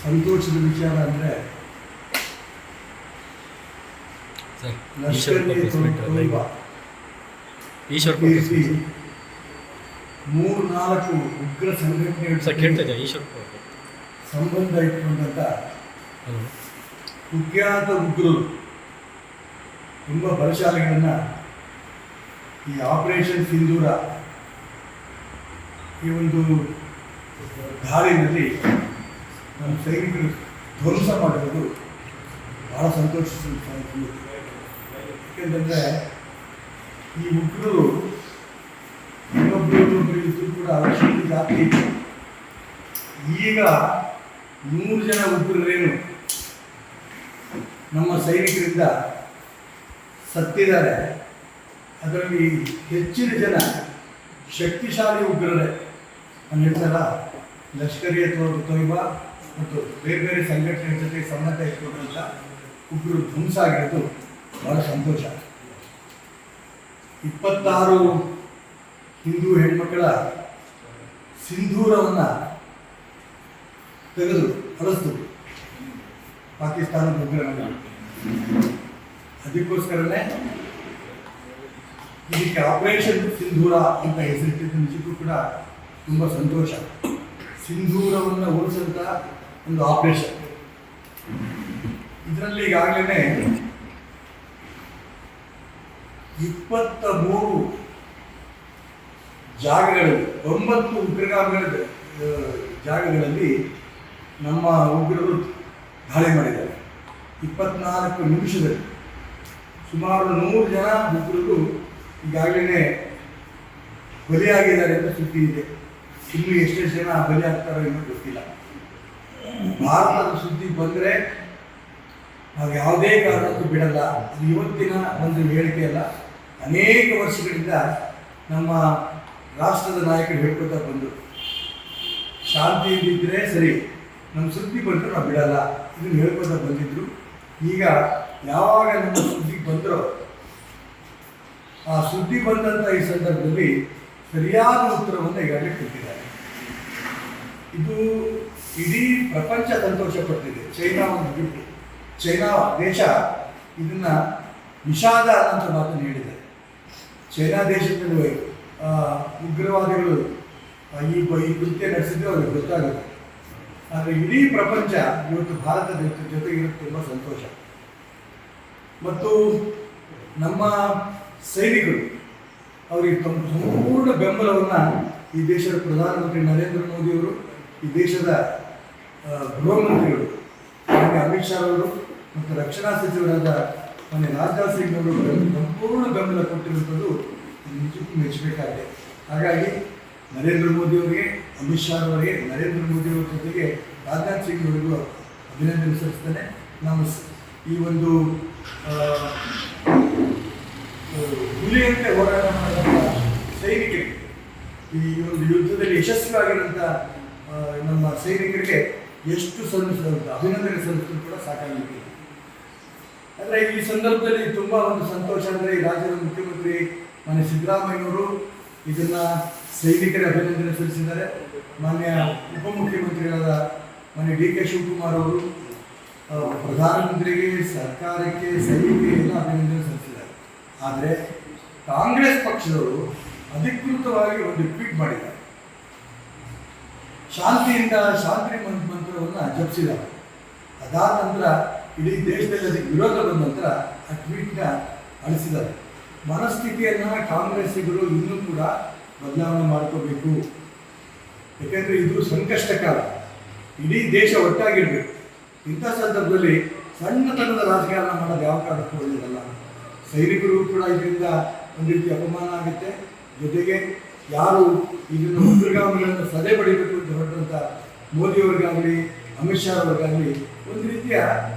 ಸಂತೋಷದ ವಿಚಾರ ಅಂದರೆ ಲಷ್ಕರ್ ಮೂರ್ನಾಲ್ಕು ಉಗ್ರ ಸಂಘಟನೆ ಸಂಬಂಧ ಇಟ್ಟುಕೊಂಡಂಥ ಕುಖ್ಯಾತ ಉಗ್ರರು ತುಂಬ ಬಲಶಾಲಿಗಳನ್ನು ಈ ಆಪರೇಷನ್ ಸಿಂಧೂರ ಈ ಒಂದು ದಾಳಿನಲ್ಲಿ ನಮ್ಮ ಸೈನಿಕರು ಧ್ವಂಸ ಮಾಡಿರೋದು ಭಾಳ ಸಂತೋಷಿಸಿದ ಸಂಗತಿ. ಯಾಕೆಂತಂದರೆ ಈ ಉಗ್ರರು ಇನ್ನೊಬ್ಬರು ಇದ್ದರೂ ಕೂಡ ಶಕ್ತಿ ಜಾಸ್ತಿ ಇತ್ತು. ಈಗ 100 ಜನ ಉಗ್ರರೇನು ನಮ್ಮ ಸೈನಿಕರಿಂದ ಸತ್ತಿದ್ದಾರೆ. ಅದರಲ್ಲಿ ಹೆಚ್ಚಿನ ಜನ ಶಕ್ತಿಶಾಲಿ ಉಗ್ರರೇ. ನಾನು ಹೇಳ್ತಾರ ಲಷ್ಕರಿ ತೊಯ್ಬಾ ಮತ್ತು ಬೇರೆ ಬೇರೆ ಸಂಘಟನೆ ಜೊತೆ ಸಂಬಂಧ ಇಟ್ಕೊಂಡಂಥ ಉಗ್ರರು ಧ್ವಂಸ ಆಗಿರೋದು ಭಾಳ ಸಂತೋಷ. 26 ಹಿಂದೂ ಹೆಣ್ಮಕ್ಕಳ ಸಿಂಧೂರವನ್ನು ತೆಗೆದು ಅಳಿಸ್ತು ಪಾಕಿಸ್ತಾನದ ಉಗ್ರರನ್ನು. ಅದಕ್ಕೋಸ್ಕರನೇ ಇದಕ್ಕೆ ಆಪರೇಷನ್ ಸಿಂಧೂರ ಅಂತ ಹೆಸರಿಟ್ಟಿದ್ದು ನಿಜಕ್ಕೂ ಕೂಡ ತುಂಬ ಸಂತೋಷ. ಸಿಂಧೂರವನ್ನು ಉಳಿಸಂತ ಒಂದು ಆಪರೇಷನ್. ಇದರಲ್ಲಿ ಈಗಾಗಲೇ 23 ಜಾಗಗಳಲ್ಲಿ 9 ಉಗ್ರಗಾಮಿಗಳ ಜಾಗಗಳಲ್ಲಿ ನಮ್ಮ ಉಗ್ರರು ದಾಳಿ ಮಾಡಿದ್ದಾರೆ. 24 ನಿಮಿಷದಲ್ಲಿ ಸುಮಾರು 100 ಜನ ಉಗ್ರರು ಈಗಾಗಲೇ ಬಲಿಯಾಗಿದ್ದಾರೆ ಅಂತ ಸುದ್ದಿ ಇದೆ. ಇನ್ನು ಎಷ್ಟೆಷ್ಟು ಜನ ಬಲಿ ಆಗ್ತಾರೋ ಇನ್ನೂ ಗೊತ್ತಿಲ್ಲ. ಭಾರತದ ಸುದ್ದಿ ಬಂದರೆ ನಾವು ಯಾವುದೇ ಕಾರಣಕ್ಕೂ ಬಿಡಲ್ಲ. ಅದು ಇವತ್ತಿನ ಒಂದು ಹೇಳಿಕೆ ಅಲ್ಲ, ಅನೇಕ ವರ್ಷಗಳಿಂದ ನಮ್ಮ ರಾಷ್ಟ್ರದ ನಾಯಕರು ಹೇಳ್ಕೊತಾ ಬಂದರು, ಶಾಂತಿಯಿಂದಿದ್ದರೆ ಸರಿ, ನಮ್ಮ ಸುದ್ದಿ ಬಂದರೂ ನಾವು ಬಿಡಲ್ಲ, ಇದನ್ನು ಹೇಳ್ಕೊತಾ ಬಂದಿದ್ರು. ಈಗ ಯಾವಾಗ ನಮ್ಮ ಸುದ್ದಿಗೆ ಬಂದರೋ ಆ ಸುದ್ದಿ ಬಂದಂಥ ಈ ಸಂದರ್ಭದಲ್ಲಿ ಸರಿಯಾದ ಉತ್ತರವನ್ನು ಈಗಾಗಲೇ ಕೊಟ್ಟಿದ್ದಾರೆ. ಇದು ಇಡೀ ಪ್ರಪಂಚ ಸಂತೋಷ ಪಡ್ತಿದೆ. ಚೈನಾ ಒಂದು ಬಿಟ್ಟು ಚೈನಾ ದೇಶ ಇದನ್ನು ವಿಷಾದ ಅನ್ನೋಂಥ ಮಾತನ್ನು ಹೇಳಿದೆ. ಚೈನಾ ದೇಶದಲ್ಲಿ ಉಗ್ರವಾದಿಗಳು ಈ ಕೃತ್ಯ ನಡೆಸಿದ್ರೆ ಅವ್ರಿಗೆ ಗೊತ್ತಾಗುತ್ತೆ. ಆದರೆ ಇಡೀ ಪ್ರಪಂಚ ಇವತ್ತು ಭಾರತದ ಜೊತೆಗಿರೋದು ತುಂಬ ಸಂತೋಷ. ಮತ್ತು ನಮ್ಮ ಸೈನಿಕರು ಅವರಿಗೆ ಸಂಪೂರ್ಣ ಬೆಂಬಲವನ್ನು ಈ ದೇಶದ ಪ್ರಧಾನಮಂತ್ರಿ ನರೇಂದ್ರ ಮೋದಿಯವರು, ಈ ದೇಶದ ಗೃಹ ಮಂತ್ರಿಗಳು ಅಮಿತ್ ಶಾ ಅವರು ಮತ್ತು ರಕ್ಷಣಾ ಸಚಿವರಾದ ರಾಜನಾಥ್ ಸಿಂಗ್ ಅವರು ಸಂಪೂರ್ಣ ಬೆಂಬಲ ಕೊಟ್ಟಿರುವಂಥದ್ದು ನಿಜಕ್ಕೂ ಮೆಚ್ಚಬೇಕಾಗಿದೆ. ಹಾಗಾಗಿ ನರೇಂದ್ರ ಮೋದಿಯವರಿಗೆ, ಅಮಿತ್ ಶಾ ಅವರಿಗೆ, ನರೇಂದ್ರ ಮೋದಿಯವರ ಜೊತೆಗೆ ರಾಜನಾಥ್ ಸಿಂಗ್ ಅವರಿಗೂ ಅಭಿನಂದನೆ ಸಲ್ಲಿಸ್ತೇನೆ. ನಾವು ಈ ಒಂದು ಹುಲಿಯಂತೆ ಹೋರಾಟ ಮಾಡಿದಂಥ ಸೈನಿಕರಿಗೆ, ಈ ಒಂದು ಯುದ್ಧದಲ್ಲಿ ಯಶಸ್ವಿಯಾಗಿರುವಂಥ ನಮ್ಮ ಸೈನಿಕರಿಗೆ ಎಷ್ಟು ಅಭಿನಂದನೆ ಸಲ್ಲಿಸಿದ್ರು ಕೂಡ ಸಾಕಾಗಿಲ್ಲ. ಅಂದರೆ ಈ ಸಂದರ್ಭದಲ್ಲಿ ತುಂಬ ಒಂದು ಸಂತೋಷ ಅಂದರೆ ಈ ರಾಜ್ಯದ ಮುಖ್ಯಮಂತ್ರಿ ಮಾನ್ಯ ಸಿದ್ದರಾಮಯ್ಯನವರು ಇದನ್ನು ಸೈನಿಕರ ಅಭಿನಂದನೆ ಸಲ್ಲಿಸಿದ್ದಾರೆ. ಮಾನ್ಯ ಉಪಮುಖ್ಯಮಂತ್ರಿಗಳಾದ ಮಾನ್ಯ ಡಿ ಕೆ ಶಿವಕುಮಾರ್ ಅವರು ಪ್ರಧಾನಮಂತ್ರಿಗೆ, ಸರ್ಕಾರಕ್ಕೆ, ಸೈನಿಕರಿಗೆ ಎಲ್ಲ ಅಭಿನಂದನೆ ಸಲ್ಲಿಸಿದ್ದಾರೆ. ಆದರೆ ಕಾಂಗ್ರೆಸ್ ಪಕ್ಷದವರು ಅಧಿಕೃತವಾಗಿ ಒಂದು ಟ್ವೀಟ್ ಮಾಡಿದ್ದಾರೆ. ಶಾಂತಿ ಮಂತ್ರವನ್ನು ಜಪಿಸಿದ್ದಾರೆ. ಅದಾದ ನಂತರ ಇಡೀ ದೇಶದಲ್ಲಿ ಅದಕ್ಕೆ ವಿರೋಧ ಬಂದ ನಂತರ ಆ ಟ್ವೀಟ್ನ ಅಳಿಸಿದ್ದಾರೆ. ಮನಸ್ಥಿತಿಯನ್ನು ಕಾಂಗ್ರೆಸ್ಸಿಗರು ಇನ್ನೂ ಕೂಡ ಬದಲಾವಣೆ ಮಾಡ್ಕೋಬೇಕು. ಯಾಕೆಂದರೆ ಇದು ಸಂಕಷ್ಟ ಕಾಲ, ಇಡೀ ದೇಶ ಒಟ್ಟಾಗಿರಬೇಕು. ಇಂಥ ಸಂದರ್ಭದಲ್ಲಿ ಸಣ್ಣತನದ ರಾಜಕಾರಣ ಮಾಡೋದು ಯಾವ ಕಾರಣಕ್ಕೂ ಒಳ್ಳೆಯದಲ್ಲ. ಸೈನಿಕರು ಕೂಡ ಇದರಿಂದ ಒಂದು ರೀತಿ ಅಪಮಾನ ಆಗುತ್ತೆ. ಜೊತೆಗೆ ಯಾರು ಇದನ್ನು ಉಗ್ರಗಾಮಿಗಳನ್ನು ಸದೆ ಪಡಿಬೇಕು ಅಂತ ಹೊರಟಂಥ ಮೋದಿಯವ್ರಿಗಾಗಲಿ, ಅಮಿತ್ ಶಾ ಅವ್ರಿಗಾಗಲಿ ಒಂದು ರೀತಿಯ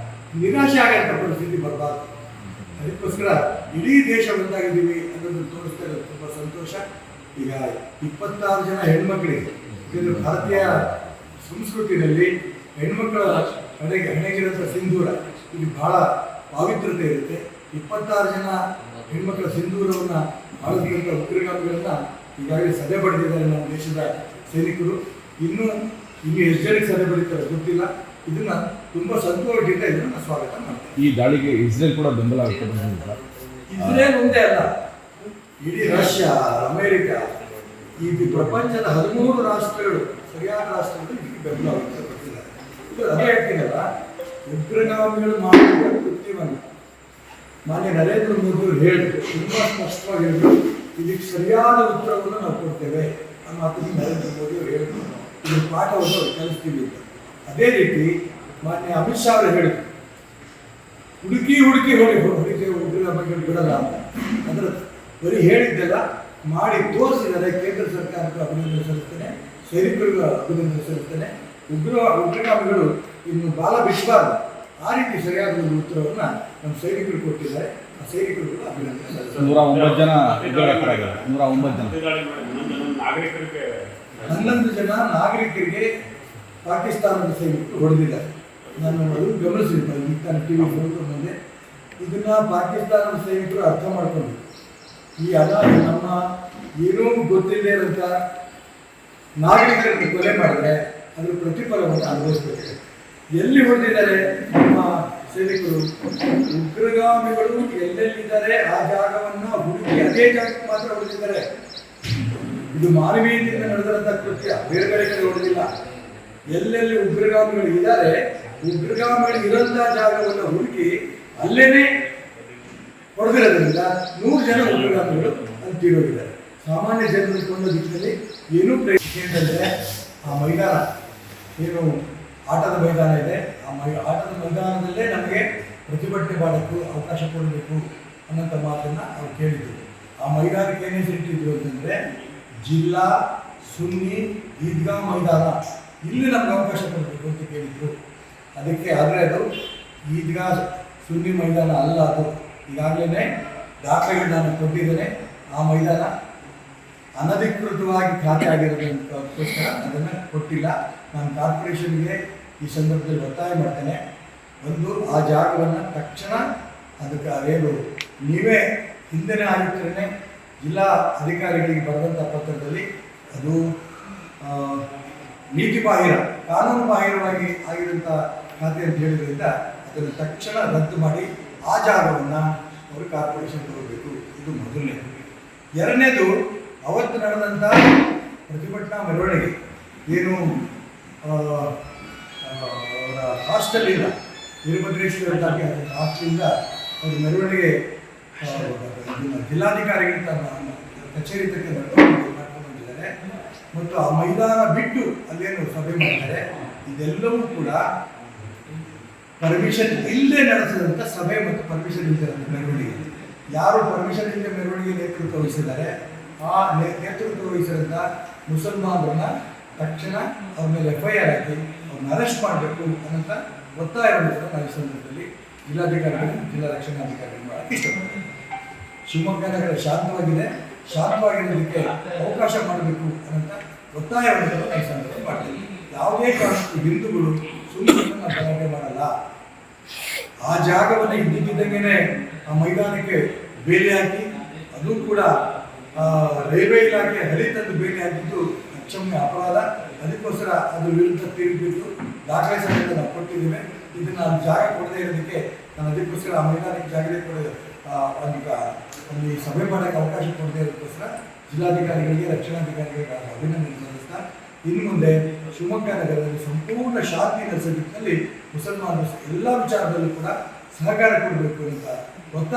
ನಿರಾಶೆ ಆಗಂಥ ಪರಿಸ್ಥಿತಿ ಬರಬಾರ್ದು. ಅದಕ್ಕೋಸ್ಕರ ಇಡೀ ದೇಶ ಒಂದಾಗಿದ್ದೀವಿ ಅನ್ನೋದನ್ನು ತೋರಿಸ್ತಾ ಇರೋದು ತುಂಬ ಸಂತೋಷ. ಈಗ 26 ಜನ ಹೆಣ್ಮಕ್ಳಿಗೆ, ಯಾಕೆಂದರೆ ಭಾರತೀಯ ಸಂಸ್ಕೃತಿಯಲ್ಲಿ ಹೆಣ್ಮಕ್ಕಳ ಹಣೆಗಿರೋಂಥ ಸಿಂಧೂರ ಇದು ಭಾಳ ಪಾವಿತ್ರತೆ ಇರುತ್ತೆ. 26 ಜನ ಹೆಣ್ಮಕ್ಕಳ ಸಿಂಧೂರವನ್ನು ಆಳಿದಂಥ ಉಗ್ರಗಾಮಿಗಳನ್ನು ಈಗಾಗಲೇ ಸದೆ ಬಡಿದಿದ್ದಾರೆ ನಮ್ಮ ದೇಶದ ಸೈನಿಕರು. ಇನ್ನೂ ಎಷ್ಟು ಜನಕ್ಕೆ ಸದೆ ಬಡಿತಾರೆ ಗೊತ್ತಿಲ್ಲ. ಇದನ್ನ ತುಂಬ ಸಂತೋಷದಿಂದ ಇದನ್ನು ಸ್ವಾಗತ ಮಾಡ್ತಾರೆ. ಈ ದಾಳಿಗೆ ಇಸ್ರೇಲ್ ಕೂಡ ಬೆಂಬಲ ವ್ಯಕ್ತಪಡಿಸಿದೆ. ಇಸ್ರೇಲ್ ಒಂದೇ ಅಲ್ಲ, ಇಡೀ ರಷ್ಯಾ, ಅಮೆರಿಕ, ಈ ಪ್ರಪಂಚದ 13 ರಾಷ್ಟ್ರಗಳು, ಸರಿಯಾದ ರಾಷ್ಟ್ರಗಳು ಇದಕ್ಕೆ ಬೆಂಬಲ ವ್ಯಕ್ತಪಡಿಸಿದ್ದಾರೆ. ಇದು ಅದೇ ಹೇಳ್ತೀನಲ್ಲ, ಉಗ್ರಗಾಮಿಗಳು ಮಾಡಿದ ಕೃತ್ಯವನ್ನು ಮಾನ್ಯ ನರೇಂದ್ರ ಮೋದಿ ಅವರು ಹೇಳಿದ್ರು, ತುಂಬ ಸ್ಪಷ್ಟವಾಗಿ ಹೇಳಿದ್ರು, ಇದಕ್ಕೆ ಸರಿಯಾದ ಉತ್ತರವನ್ನು ನಾವು ಕೊಡ್ತೇವೆ ಅನ್ನೋ ಮಾತನ್ನು ನರೇಂದ್ರ ಮೋದಿ ಅವರು ಹೇಳಿದ್ರು. ಇದ್ರ ಪಾಠವನ್ನು ಅವರು ಕಲಿಸ್ತೀವಿ ಅಂತ. ಅದೇ ರೀತಿ ಮಾನ್ಯ ಅಮಿತ್ ಶಾ ಅವರು ಹೇಳಿದ್ರು, ಹುಡುಕಿ ಉಗ್ರಗಾಮಿಗಳು ಬಿಡಲ್ಲ ಅಂತ. ಅಂದ್ರೆ ಬರೀ ಹೇಳಿದ್ದೆಲ್ಲ ಮಾಡಿ ತೋರಿಸಿದರೆ ಕೇಂದ್ರ ಸರ್ಕಾರಕ್ಕೂ ಅಭಿನಂದನೆ ಸಲ್ಲಿಸ್ತೇನೆ, ಸೈನಿಕರಿಗೂ ಅಭಿನಂದನೆ ಸಲ್ಲಿಸ್ತೇನೆ. ಉಗ್ರಗಾಮಿಗಳು ಇನ್ನು ಬಾಲ ಬಿಡಬಾರ್ದು, ಆ ರೀತಿ ಸರಿಯಾದ ಒಂದು ಉತ್ತರವನ್ನು ನಮ್ಮ ಸೈನಿಕರು ಕೊಟ್ಟಿದ್ದಾರೆ. ಆ ಸೈನಿಕರು ಕೂಡ ಅಭಿನಂದನೆ ಸಲ್ಲಿಸ್ತಾರೆ. 109 ಜನ ಉಗ್ರಗಾಮಿಗಳಾಗಿದ್ದಾರೆ. 109 ಜನ 11 ಜನ ನಾಗರಿಕರಿಗೆ ಪಾಕಿಸ್ತಾನದ ಸೈನಿಕರು ಹೊಡೆದಿದ್ದಾರೆ. ನಾನು ಅದು ಗಮನಿಸಿದ್ದೆ, ಈಗ ತಾನು ಟಿ ವಿ ಮುಂದೆ. ಇದನ್ನ ಪಾಕಿಸ್ತಾನದ ಸೈನಿಕರು ಅರ್ಥ ಮಾಡ್ಕೊಂಡು ಈ ನಮ್ಮ ಏನೂ ಗೊತ್ತಿಲ್ಲದೆ ಇರೋಂಥ ನಾಗರಿಕರನ್ನು ಕೊಲೆ ಮಾಡಿದ್ರೆ ಅದರ ಪ್ರತಿಫಲವನ್ನು ಅನುಭವಿಸಬೇಕು. ಎಲ್ಲಿ ಹೊಡೆದಿದ್ದಾರೆ ನಮ್ಮ ಸೈನಿಕರು? ಉಗ್ರಗಾಮಿಗಳು ಎಲ್ಲೆಲ್ಲಿದ್ದಾರೆ ಆ ಜಾಗವನ್ನು ಹುಡುಕಿ ಅದೇ ಜಾಗಕ್ಕೆ ಮಾತ್ರ ಹೊಡೆದಿದ್ದಾರೆ. ಇದು ಮಾನವೀಯತೆಯಿಂದ ನಡೆದಂಥ ಕೃತ್ಯ, ಬೇರೆ ಬೇರೆ ಕಡೆ ಹೊಡೆದಿಲ್ಲ. ಎಲ್ಲೆಲ್ಲಿ ಉಗ್ರಗಾಮಿಗಳು ಇದ್ದಾರೆ, ಉಗ್ರಗಾಮಿಗಳು ಇರೋಂಥ ಜಾಗವನ್ನು ಹುಡುಕಿ ಅಲ್ಲೇನೆ ಹೊಡೆದಿರೋದ್ರಿಂದ 100 ಜನ ಉಗ್ರಗಾಮಿಗಳು ಅಂತಿರೋಗಿದ್ದಾರೆ. ಸಾಮಾನ್ಯ ಜನರು ಕೊಂಡ ದಿಕ್ಕಿನಲ್ಲಿ ಏನೂ ಪ್ರಯತ್ನ ಅಂದರೆ ಆ ಮೈದಾನ ಏನು ಆಟದ ಮೈದಾನ ಇದೆ, ಆಟದ ಮೈದಾನದಲ್ಲೇ ನಮಗೆ ಪ್ರತಿಭಟನೆ ಮಾಡೋಕ್ಕೂ ಅವಕಾಶ ಕೊಡಬೇಕು ಅನ್ನೋಂಥ ಮಾತನ್ನು ಅವ್ರು ಕೇಳಿದ್ರು. ಆ ಮೈದಾನಕ್ಕೆ ಏನೇ ಇಟ್ಟಿದ್ರು ಅಂತಂದರೆ ಜಿಲ್ಲಾ ಸುನ್ನಿ ಈದ್ಗಾ ಮೈದಾನ, ಇಲ್ಲಿ ನಮ್ಗೆ ಅವಕಾಶ ಕೊಡಬೇಕು ಅಂತ ಕೇಳಿದ್ರು. ಅದಕ್ಕೆ ಆದರೆ ಅದು ಈದ್ಗಾ ಸುನ್ನಿ ಮೈದಾನ ಅಲ್ಲ, ಅದು ಈಗಾಗಲೇ ದಾಖಲೆಗಳು ನಾನು ಕೊಟ್ಟಿದ್ದೇನೆ. ಆ ಮೈದಾನ ಅನಧಿಕೃತವಾಗಿ ಖಾತೆ ಆಗಿರೋದಕ್ಕೋಸ್ಕರ ಅದನ್ನು ಕೊಟ್ಟಿಲ್ಲ. ನಾನು ಕಾರ್ಪೊರೇಷನ್ಗೆ ಈ ಸಂದರ್ಭದಲ್ಲಿ ಒತ್ತಾಯ ಮಾಡ್ತೇನೆ, ಒಂದು ಆ ಜಾಗವನ್ನು ತಕ್ಷಣ ಅದಕ್ಕೆ ಅದೇನು ನೀವೇ ಹಿಂದಿನ ಆಯುಕ್ತರನ್ನೇ ಜಿಲ್ಲಾ ಅಧಿಕಾರಿಗಳಿಗೆ ಬರೆದಂಥ ಪತ್ರದಲ್ಲಿ ಅದು ನೀತಿ ಬಾಹಿರ, ಕಾನೂನು ಬಾಹಿರವಾಗಿ ಆಗಿರುವಂಥ ಖಾತೆ ಅಂತ ಹೇಳಿದ್ರಿಂದ ಅದನ್ನು ತಕ್ಷಣ ರದ್ದು ಮಾಡಿ ಆ ಜಾಗವನ್ನು ಅವರು ಕಾರ್ಪೊರೇಷನ್ಗೆ ಹೋಗಬೇಕು. ಇದು ಮೊದಲನೇದು. ಎರಡನೇದು, ಅವತ್ತು ನಡೆದಂಥ ಪ್ರತಿಭಟನಾ ಮೆರವಣಿಗೆ ಏನು ಅವರ ಹಾಸ್ಟೆಲಿಂದ ವೀರಭದ್ರೇಶ್ವರ ಹಾಸ್ಟೆಲಿಂದ ಅವ್ರ ಮೆರವಣಿಗೆ ಜಿಲ್ಲಾಧಿಕಾರಿಗಳು ತಮ್ಮ ಕಚೇರಿ ತಕ್ಕ ಮಾಡ್ಕೊಂಡು ಬಂದಿದ್ದಾರೆ ಮತ್ತು ಆ ಮೈದಾನ ಬಿಟ್ಟು ಅಲ್ಲೇನು ಸಭೆ ಮಾಡ್ತಾರೆ. ಇದೆಲ್ಲವೂ ಕೂಡ ಪರ್ಮಿಷನ್ ಇಲ್ಲದೆ ನಡೆಸಿದಂಥ ಸಭೆ ಮತ್ತು ಪರ್ಮಿಷನ್ ಇಲ್ಲದೆ ಮೆರವಣಿಗೆ. ಯಾರು ಪರ್ಮಿಷನ್ ಇಲ್ಲದೆ ಮೆರವಣಿಗೆ ನೇತೃತ್ವ ವಹಿಸಿದ್ದಾರೆ, ಆ ನೇತೃತ್ವ ವಹಿಸಿದಂಥ ಮುಸಲ್ಮಾನರನ್ನ ತಕ್ಷಣ ಅವ್ರ ಮೇಲೆ FIR ಹಾಕಿ ಅವ್ರನ್ನ ಅರೆಸ್ಟ್ ಮಾಡಬೇಕು ಅನ್ನೋಂಥ ಒತ್ತಾಯವನ್ನು ಕೂಡ ನಾವು ಈ ಸಂದರ್ಭದಲ್ಲಿ ಜಿಲ್ಲಾಧಿಕಾರಿಗಳು, ಜಿಲ್ಲಾ ರಕ್ಷಣಾಧಿಕಾರಿಗಳು ಮಾಡೋಕ್ಕೆ ಇಷ್ಟಪಡ್ತೀನಿ. ಶಿವಮೊಗ್ಗ ನಗರ ಶಾಂತವಾಗಿರೋದಕ್ಕೆ ಅವಕಾಶ ಮಾಡಬೇಕು ಅನ್ನೋಂಥ ಒತ್ತಾಯವನ್ನು ಕೂಡ ನಾವು ಈ ಸಂದರ್ಭದಲ್ಲಿ ಮಾಡ್ತೀವಿ. ಯಾವುದೇ ಕಾರಣಕ್ಕೂ ಹಿಂದೂಗಳು ಸುಮ್ಮನೆ ಗಲಾಟೆ ಮಾಡಲ್ಲ. ಆ ಜಾಗವನ್ನು ಇದ್ದಿದ್ದಂಗೆ ಆ ಮೈದಾನಕ್ಕೆ ಬೇಲಿ ಹಾಕಿ, ಅದು ಕೂಡ ರೈಲ್ವೆ ಇಲಾಖೆ ಹಳಿ ತಂದು ಬೇಲಿ ಹಾಕಿದ್ದು ಅಕ್ಷಮ್ಯ ಅಪರಾಧ. ಅದಕ್ಕೋಸ್ಕರ ಅದ್ರ ವಿರುದ್ಧ ತೀರ್ಪಿಟ್ಟು ದಾಖಲೆ ಸಮೇತ ನಾವು ಕೊಟ್ಟಿದ್ದೇವೆ. ಇದನ್ನು ನಾನು ಜಾಗ ಕೊಡದೇ ಇರೋದಕ್ಕೆ ನಾನು ಅದಕ್ಕೋಸ್ಕರ ಆ ಮೈದಾನಕ್ಕೆ ಜಾಗದೇ ಕೊಡೋದು ಒಂದು ಸಭೆ ಮಾಡೋಕ್ಕೆ ಅವಕಾಶ ಕೊಡದೇ ಇರೋದಕ್ಕೋಸ್ಕರ ಜಿಲ್ಲಾಧಿಕಾರಿಗಳಿಗೆ, ರಕ್ಷಣಾಧಿಕಾರಿಗಳಿಗೆ ಅಭಿನಂದನೆ ಸಲ್ಲಿಸ್ತಾ ಇನ್ನು ಮುಂದೆ ಶಿವಮೊಗ್ಗ ನಗರದಲ್ಲಿ ಸಂಪೂರ್ಣ ಶಾಂತಿ ನೆಲೆಸೋ ನಿಟ್ಟಿನಲ್ಲಿ ಮುಸಲ್ಮಾನರು ಎಲ್ಲ ವಿಚಾರದಲ್ಲೂ ಕೂಡ ಸಹಕಾರ ಕೊಡಬೇಕು ಅಂತ ಒತ್ತಾಯ